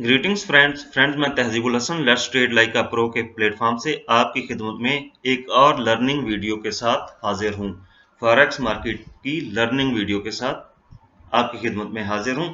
Greetings friends मैं Tahzeebul Hasan let's trade like a pro के platform से आपकी खिदमत में एक और लर्निंग वीडियो के साथ हाजिर हूं। फॉरेक्स मार्केट की लर्निंग वीडियो के साथ आपकी खिदमत में हाजिर हूं।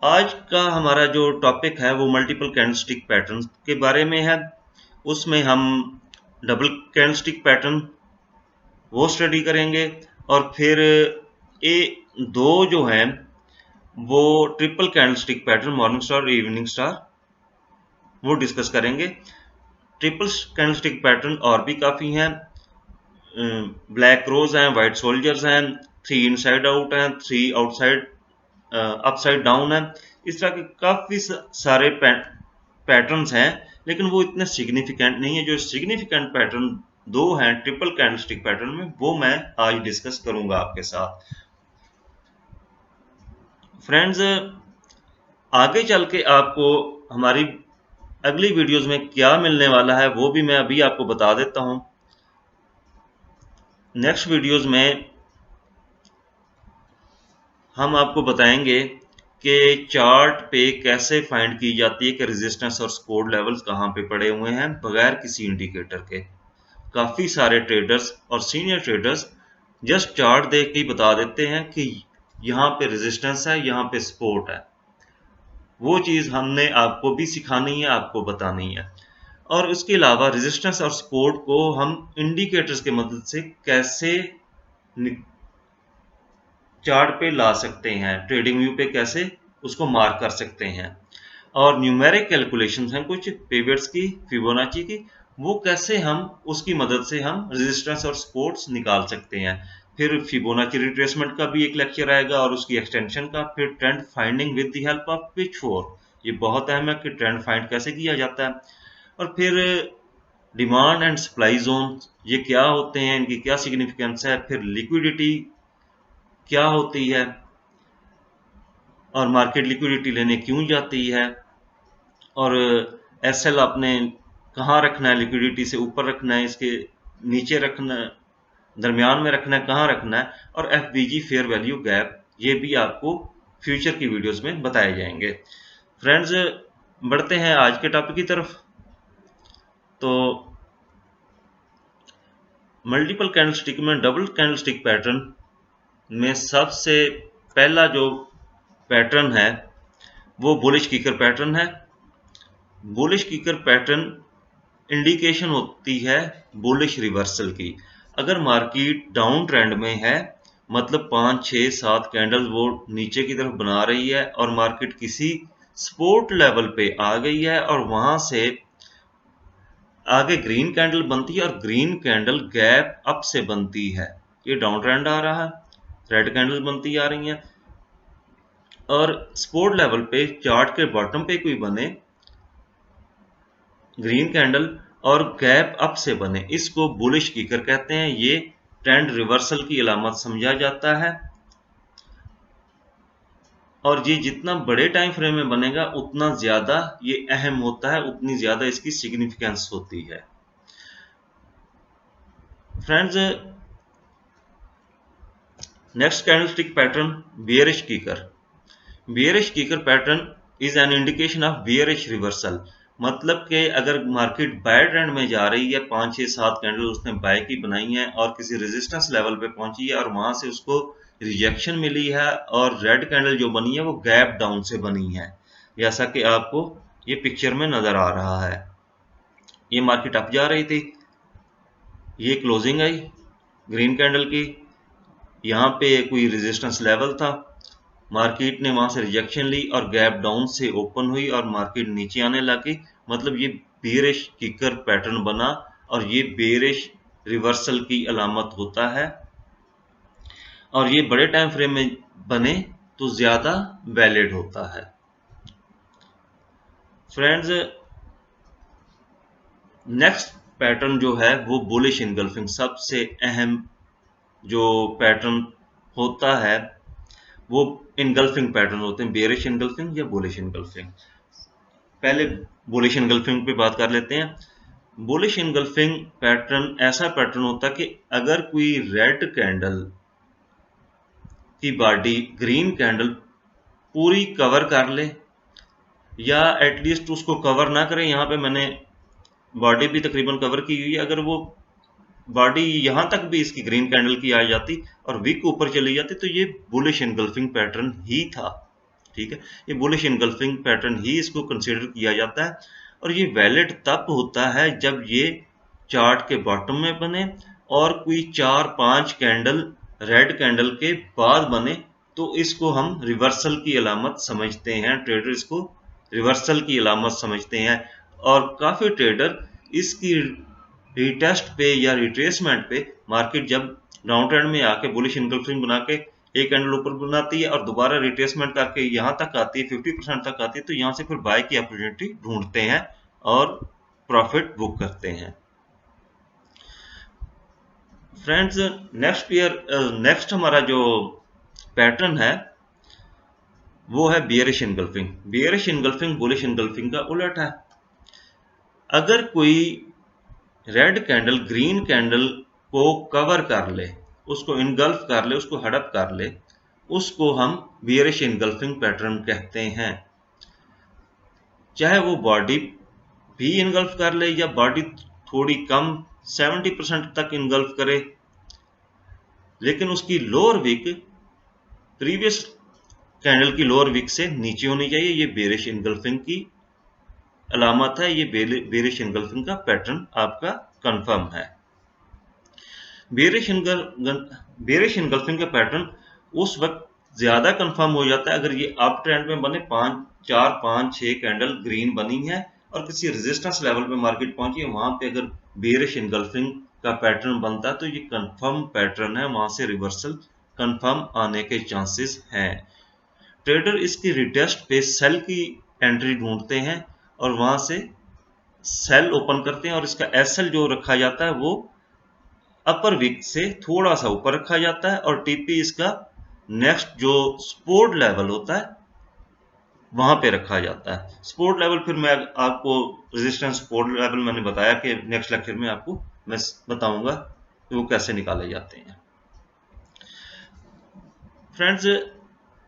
आज का हमारा जो टॉपिक है वो मल्टीपल कैंडलस्टिक पैटर्न के बारे में है। उसमें हम डबल कैंडलस्टिक पैटर्न वो स्टडी करेंगे और फिर ए दो जो हैं वो triple candlestick pattern morning star और इवनिंग स्टार वो डिस्कस करेंगे। ट्रिपल कैंडलस्टिक पैटर्न और भी काफ़ी हैं। ब्लैक रोज हैं, वाइट सोल्जर्स हैं, 3 इनसाइड आउट हैं, 3 आउटसाइड अपसाइड डाउन हैं। इस तरह के काफ़ी सारे पैटर्न्स हैं, लेकिन वो इतने सिग्निफिकेंट नहीं है। जो सिग्निफिकेंट पैटर्न दो हैं ट्रिपल कैंडलस्टिक पैटर्न में, वो मैं आज डिस्कस करूंगा आपके साथ। फ्रेंड्स, आगे चल के आपको हमारी अगली वीडियोस में क्या मिलने वाला है वो भी मैं अभी आपको बता देता हूं। नेक्स्ट वीडियोस में हम आपको बताएंगे कि चार्ट पे कैसे फाइंड की जाती है कि रेजिस्टेंस और सपोर्ट लेवल्स कहाँ पे पड़े हुए हैं बगैर किसी इंडिकेटर के। काफ़ी सारे ट्रेडर्स और सीनियर ट्रेडर्स जस्ट चार्ट देख के ही बता देते हैं कि यहाँ पे रेजिस्टेंस है, यहाँ पे सपोर्ट है। वो चीज़ हमने आपको भी सिखानी है, आपको बतानी है। और उसके अलावा रेजिस्टेंस और सपोर्ट को हम इंडिकेटर्स की मदद से कैसे चार्ट पे ला सकते हैं, ट्रेडिंग व्यू पे कैसे उसको मार्क कर सकते हैं। और न्यूमेरिक कैलकुलेशंस हैं कुछ पिवट्स की, फिबोनाची की, वो कैसे हम उसकी मदद से हम रेजिस्टेंस और सपोर्ट्स निकाल सकते हैं। फिर फिबोनाची रिट्रेसमेंट का भी एक लेक्चर आएगा और उसकी एक्सटेंशन का। फिर trend finding with the help of pitchfork, ये बहुत अहम है कि ट्रेंड फाइंड कैसे किया जाता है। और फिर डिमांड एंड सप्लाई जोन, ये क्या होते हैं, इनकी क्या सिग्निफिकेंस है। फिर लिक्विडिटी क्या होती है और मार्केट लिक्विडिटी लेने क्यों जाती है, और एसएल आपने कहाँ रखना है, लिक्विडिटी से ऊपर रखना है, इसके नीचे रखना है, दरमियान में रखना है, कहाँ रखना है। और एफबीजी फेयर वैल्यू गैप, ये भी आपको फ्यूचर की वीडियोस में बताए जाएंगे। फ्रेंड्स, बढ़ते हैं आज के टॉपिक की तरफ। तो मल्टीपल कैंडलस्टिक में डबल कैंडलस्टिक पैटर्न में सबसे पहला जो पैटर्न है वो बुलिश किकर पैटर्न है। बुलिश किकर पैटर्न इंडिकेशन होती है बुलिश रिवर्सल की। अगर मार्केट डाउन ट्रेंड में है, मतलब 5, 6, 7 कैंडल वो नीचे की तरफ बना रही है और मार्केट किसी सपोर्ट लेवल पे आ गई है और वहां से आगे ग्रीन कैंडल बनती है और ग्रीन कैंडल गैप अप से बनती है, ये डाउन ट्रेंड आ रहा है, रेड कैंडल बनती आ रही है। और सपोर्ट लेवल पे चार्ट के बॉटम पे कोई बने ग्रीन कैंडल और गैप अप से बने, इसको बुलिश किकर कहते हैं। ये ट्रेंड रिवर्सल की अलामत समझा जाता है और ये जितना बड़े टाइम फ्रेम में बनेगा उतना ज्यादा ये अहम होता है, उतनी ज्यादा इसकी सिग्निफिकेंस होती है। Friends, next candlestick pattern bearish kicker. Bearish kicker pattern is an indication of bearish reversal. मतलब कि अगर मार्केट बाय ट्रेंड में जा रही है, 5, 6, 7 कैंडल उसने बाय की बनाई है और किसी रेजिस्टेंस लेवल पे पहुंची है और वहां से उसको रिजेक्शन मिली है और रेड कैंडल जो बनी है वो गैप डाउन से बनी है, जैसा कि आपको ये पिक्चर में नजर आ रहा है। ये मार्केट अप जा रही थी, ये क्लोजिंग आई ग्रीन कैंडल की, यहाँ पे कोई रेजिस्टेंस लेवल था, मार्केट ने वहां से रिजेक्शन ली और गैप डाउन से ओपन हुई और मार्केट नीचे आने लगी। मतलब ये बेरिश किकर पैटर्न बना और ये बेरिश रिवर्सल की अलामत होता है और ये बड़े टाइम फ्रेम में बने तो ज्यादा वैलिड होता है। फ्रेंड्स, नेक्स्ट पैटर्न जो है वो बुलिश इनगल्फिंग, सबसे अहम जो पैटर्न होता है वो इनगल्फिंग पैटर्न होते हैं, बेरिश इनगल्फिंग या बुलिश इनगल्फिंग। पहले बुलिश इनगल्फिंग पे बात कर लेते हैं। बुलिश इनगल्फिंग पैटर्न ऐसा पैटर्न होता है कि अगर कोई रेड कैंडल की बॉडी ग्रीन कैंडल पूरी कवर कर ले या एटलीस्ट उसको कवर ना करें। यहाँ पे मैंने बॉडी भी तकरीबन कवर की हुई है, अगर वो बॉडी यहाँ तक भी इसकी ग्रीन कैंडल की आ जाती और विक ऊपर चली जाती तो ये बुलिश इनगल्फिंग पैटर्न ही था। ठीक है, ये बुलिश इनगल्फिंग पैटर्न ही इसको कंसीडर किया जाता है। और ये वैलिड तब होता है जब ये चार्ट के बॉटम में बने और कोई 4-5 कैंडल रेड कैंडल के बाद बने, तो इसको हम रिवर्सल की अलामत समझते हैं। ट्रेडर इसको रिवर्सल की अलामत समझते हैं। और काफ़ी ट्रेडर इसकी रिटेस्ट पे या रिट्रेसमेंट पे मार्केट जब डाउन ट्रेंड में आके बुलिश इनगल्फिंग बना के एक कैंडल ऊपर बनाती है और दोबारा रिट्रेसमेंट करके यहाँ तक आती है, 50% तक आती है, तो यहाँ से फिर बाय की अपॉर्चुनिटी ढूंढते हैं और प्रॉफिट बुक करते हैं। फ्रेंड्स, नेक्स्ट हमारा जो पैटर्न है वो है bearish engulfing. Bearish engulfing bullish engulfing का उलट है। अगर कोई रेड कैंडल ग्रीन कैंडल को कवर कर ले, उसको इनगल्फ कर ले, उसको हड़प कर ले, उसको हम बियरिश इनगल्फिंग पैटर्न कहते हैं। चाहे वो बॉडी भी इनगल्फ कर ले या बॉडी थोड़ी कम 70% तक इनगल्फ करे, लेकिन उसकी लोअर विक प्रीवियस कैंडल की लोअर विक से नीचे होनी चाहिए। ये बेरिश इनगल्फिंग की अलामत है। ये बेरिश इनगल्फिंग का पैटर्न आपका कंफर्म है। बेरिश इनगल्फिंग का पैटर्न उस वक्त ज्यादा कंफर्म हो जाता है अगर ये अप ट्रेंड में बने 4-5-6 कैंडल ग्रीन बनी है और किसी रेजिस्टेंस लेवल पे मार्केट पहुंची है, वहां पे अगर बेरिश इनगल्फिंग का पैटर्न बनता है तो ये कंफर्म पैटर्न है, वहां से रिवर्सल कंफर्म आने के चांसेस हैं। ट्रेडर इसकी रिटेस्ट पे सेल की एंट्री ढूंढते हैं और वहां से सेल ओपन करते हैं और इसका एसएल जो रखा जाता है वो अपर विक से थोड़ा सा ऊपर रखा जाता है और टीपी इसका नेक्स्ट जो सपोर्ट लेवल होता है वहां पे रखा जाता है। सपोर्ट लेवल फिर मैं आपको रेजिस्टेंस सपोर्ट लेवल मैंने बताया कि नेक्स्ट लेक्चर में आपको मैं बताऊंगा कि वो कैसे निकाले जाते हैं। फ्रेंड्स,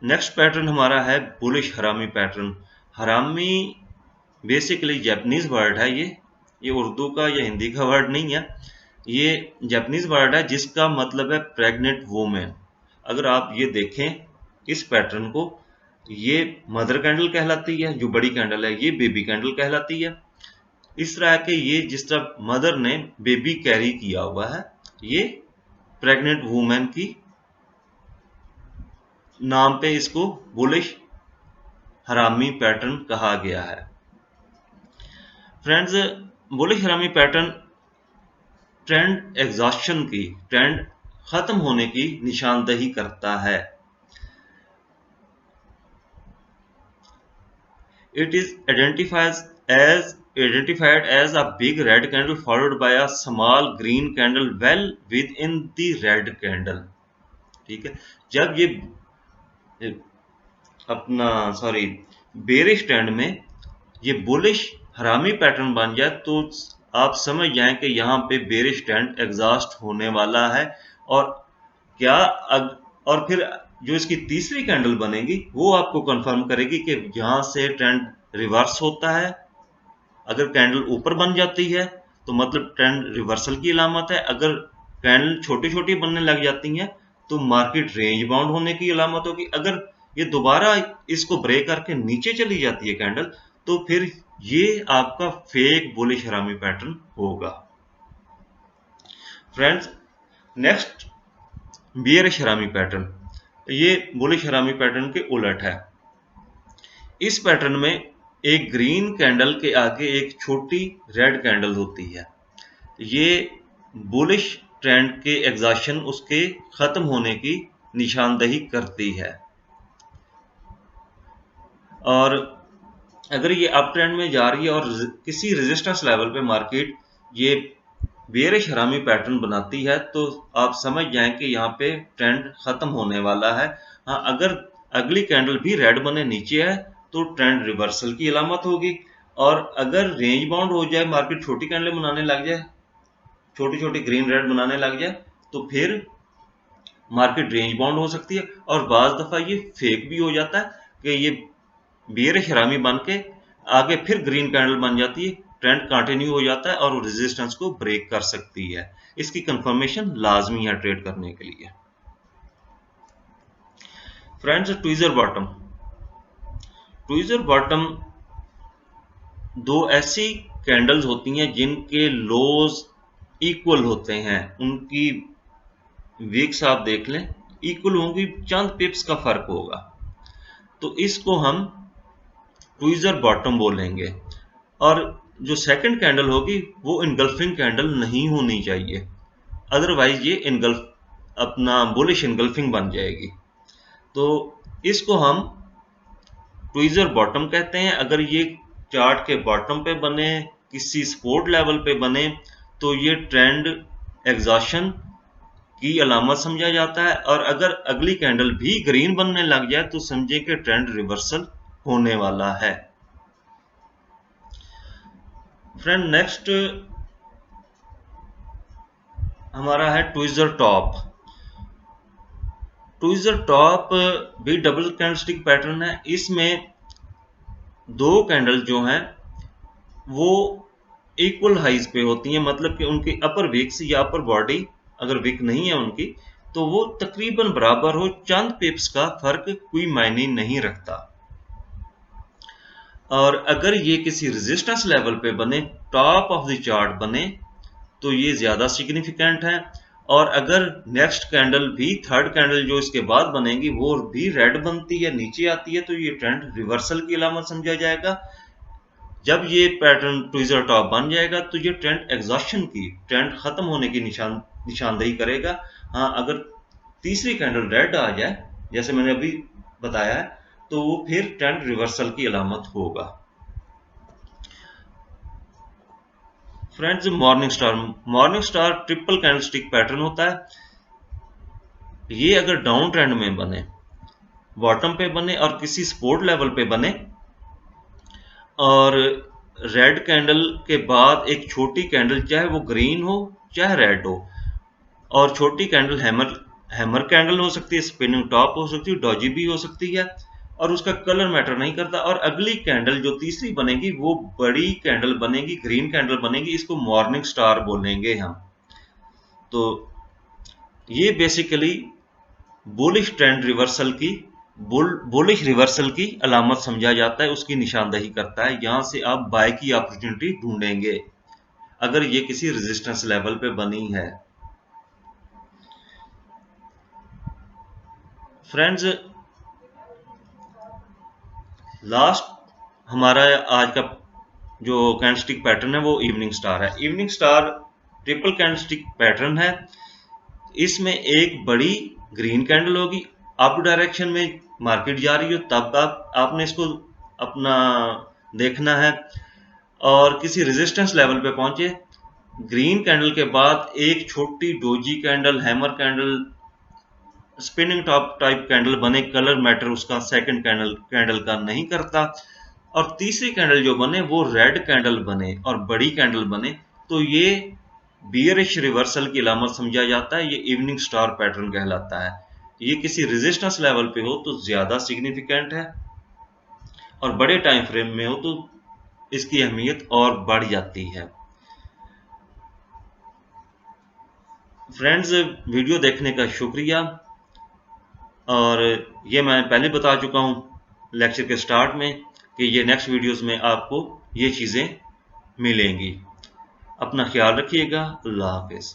नेक्स्ट पैटर्न हमारा है बुलिश हरामी पैटर्न। हरामी बेसिकली जापानीज वर्ड है। ये उर्दू का या हिंदी का वर्ड नहीं है, ये जापानीज वर्ड है जिसका मतलब है प्रेग्नेंट वुमेन। अगर आप ये देखें इस पैटर्न को, ये मदर कैंडल कहलाती है, जो बड़ी कैंडल है ये बेबी कैंडल कहलाती है। इस तरह के ये जिस तरह मदर ने बेबी कैरी किया हुआ है, ये प्रेग्नेंट वुमेन की नाम पे इसको बुलिश हरामी पैटर्न कहा गया है। फ्रेंड्स, बुलिश हरामी पैटर्न ट्रेंड एग्जॉस्शन की, ट्रेंड खत्म होने की निशानदही करता है। It is identified as a big red candle followed by a small green candle well within the red candle। ठीक है, जब ये बेरिश ट्रेंड में ये बुलिश हरामी पैटर्न बन जाए तो आप समझ जाएं कि यहाँ पे बेरिश ट्रेंड एग्जॉस्ट होने वाला है। और और फिर जो इसकी तीसरी कैंडल बनेगी वो आपको कंफर्म करेगी कि यहाँ से ट्रेंड रिवर्स होता है। अगर कैंडल ऊपर बन जाती है तो मतलब ट्रेंड रिवर्सल की अलामत है। अगर कैंडल छोटी छोटी बनने लग जाती हैं तो मार्केट रेंज बाउंड होने की अलामत होगी। अगर ये दोबारा इसको ब्रेक करके नीचे चली जाती है कैंडल तो फिर ये आपका फेक बुलिश हरामी पैटर्न होगा। फ्रेंड्स, नेक्स्ट बियरिश हरामी पैटर्न, ये बुलिश हरामी पैटर्न के उलट है। इस पैटर्न में एक ग्रीन कैंडल के आगे एक छोटी रेड कैंडल होती है। ये बुलिश ट्रेंड के एग्जॉशन उसके खत्म होने की निशानदही करती है। और अगर ये अप ट्रेंड में जा रही है और किसी रेजिस्टेंस लेवल पे मार्केट ये बेरिश हरामी पैटर्न बनाती है तो आप समझ जाएं कि यहाँ पे ट्रेंड खत्म होने वाला है। हाँ, अगर अगली कैंडल भी रेड बने नीचे है तो ट्रेंड रिवर्सल की अलामत होगी। और अगर रेंज बाउंड हो जाए, मार्केट छोटी कैंडल बनाने लग जाए, छोटी छोटी ग्रीन रेड बनाने लग जाए, तो फिर मार्केट रेंज बाउंड हो सकती है। और बाज दफा ये फेक भी हो जाता है कि ये बेरिश हरामी बन के आगे फिर ग्रीन कैंडल बन जाती है, ट्रेंड कंटिन्यू हो जाता है और वो रेजिस्टेंस को ब्रेक कर सकती है। इसकी कंफर्मेशन लाजमी है ट्रेड करने के लिए। Friends, tweezer bottom. Tweezer bottom दो ऐसी कैंडल्स होती हैं जिनके लोज इक्वल होते हैं, उनकी वीक्स आप देख लें, इक्वल होंगी, चंद पिप्स का फर्क होगा, तो इसको हम ट्वीजर बॉटम बोलेंगे। और जो सेकंड कैंडल होगी वो इनगल्फिंग कैंडल नहीं होनी चाहिए, अदरवाइज ये इनगल्फ अपना बुलिश इनगल्फिंग बन जाएगी, तो इसको हम ट्वीजर बॉटम कहते हैं। अगर ये चार्ट के बॉटम पे बने, किसी सपोर्ट लेवल पे बने, तो ये ट्रेंड एग्जॉशन की अलामत समझा जाता है, और अगर अगली कैंडल भी ग्रीन बनने लग जाए तो समझे कि ट्रेंड रिवर्सल होने वाला है। फ्रेंड, नेक्स्ट हमारा है ट्वीजर टॉप। ट्वीजर टॉप भी डबल कैंडलस्टिक पैटर्न है। इसमें दो कैंडल जो हैं वो इक्वल हाइज पे होती हैं, मतलब कि उनकी अपर विक्स या अपर बॉडी अगर विक नहीं है उनकी, तो वो तकरीबन बराबर हो, चंद पिप्स का फर्क कोई मायने नहीं रखता। और अगर ये किसी रेजिस्टेंस लेवल पे बने, टॉप ऑफ द चार्ट बने, तो ये ज्यादा सिग्निफिकेंट है। और अगर नेक्स्ट कैंडल भी, थर्ड कैंडल जो इसके बाद बनेगी, वो भी रेड बनती है, नीचे आती है, तो ये ट्रेंड रिवर्सल की अलामत समझा जाएगा। जब ये पैटर्न ट्वीजर टॉप बन जाएगा तो ये ट्रेंड एग्जॉशन की, ट्रेंड खत्म होने की निशानदेही करेगा। हाँ, अगर तीसरी कैंडल रेड आ जाए, जैसे मैंने अभी बताया है, तो वो फिर ट्रेंड रिवर्सल की अलामत होगा। Friends, morning star. Morning star triple candlestick pattern होता है। ये अगर डाउन ट्रेंड में बने, बॉटम पे बने और किसी सपोर्ट लेवल पे बने, और रेड कैंडल के बाद एक छोटी कैंडल, चाहे वो ग्रीन हो चाहे रेड हो, और छोटी कैंडल हैमर कैंडल हो सकती है, स्पिनिंग टॉप हो सकती है, डॉजी भी हो सकती है, और उसका कलर मैटर नहीं करता, और अगली कैंडल जो तीसरी बनेगी वो बड़ी कैंडल बनेगी, ग्रीन कैंडल बनेगी, इसको मॉर्निंग स्टार बोलेंगे हम। तो ये बेसिकली बुलिश ट्रेंड रिवर्सल की, बुलिश रिवर्सल की अलामत समझा जाता है, उसकी निशानदेही करता है। यहां से आप बाय की अपॉर्चुनिटी ढूंढेंगे अगर ये किसी रेजिस्टेंस लेवल पे बनी है। फ्रेंड्स, लास्ट हमारा आज का जो कैंडलस्टिक पैटर्न है वो इवनिंग स्टार है। Evening star triple candlestick pattern है। इसमें एक बड़ी ग्रीन कैंडल होगी, अप डायरेक्शन में मार्केट जा रही हो, तब आपने इसको अपना देखना है। और किसी रेजिस्टेंस लेवल पे पहुंचे, ग्रीन कैंडल के बाद एक छोटी doji candle, hammer candle, spinning top type candle बने, कलर मैटर उसका सेकंड कैंडल का नहीं करता। और तीसरी कैंडल जो बने वो रेड कैंडल बने और बड़ी कैंडल बने, तो ये बियरिश रिवर्सल की अलामत समझा जाता है, ये इवनिंग स्टार पैटर्न कहलाता है। ये किसी रेजिस्टेंस लेवल पे हो तो ज्यादा सिग्निफिकेंट है, और बड़े टाइम फ्रेम में हो तो इसकी अहमियत और बढ़ जाती है। फ्रेंड्स, वीडियो देखने का शुक्रिया। और ये मैं पहले बता चुका हूँ लेक्चर के स्टार्ट में कि ये नेक्स्ट वीडियोस में आपको ये चीज़ें मिलेंगी। अपना ख्याल रखिएगा। अल्लाह हाफिज़।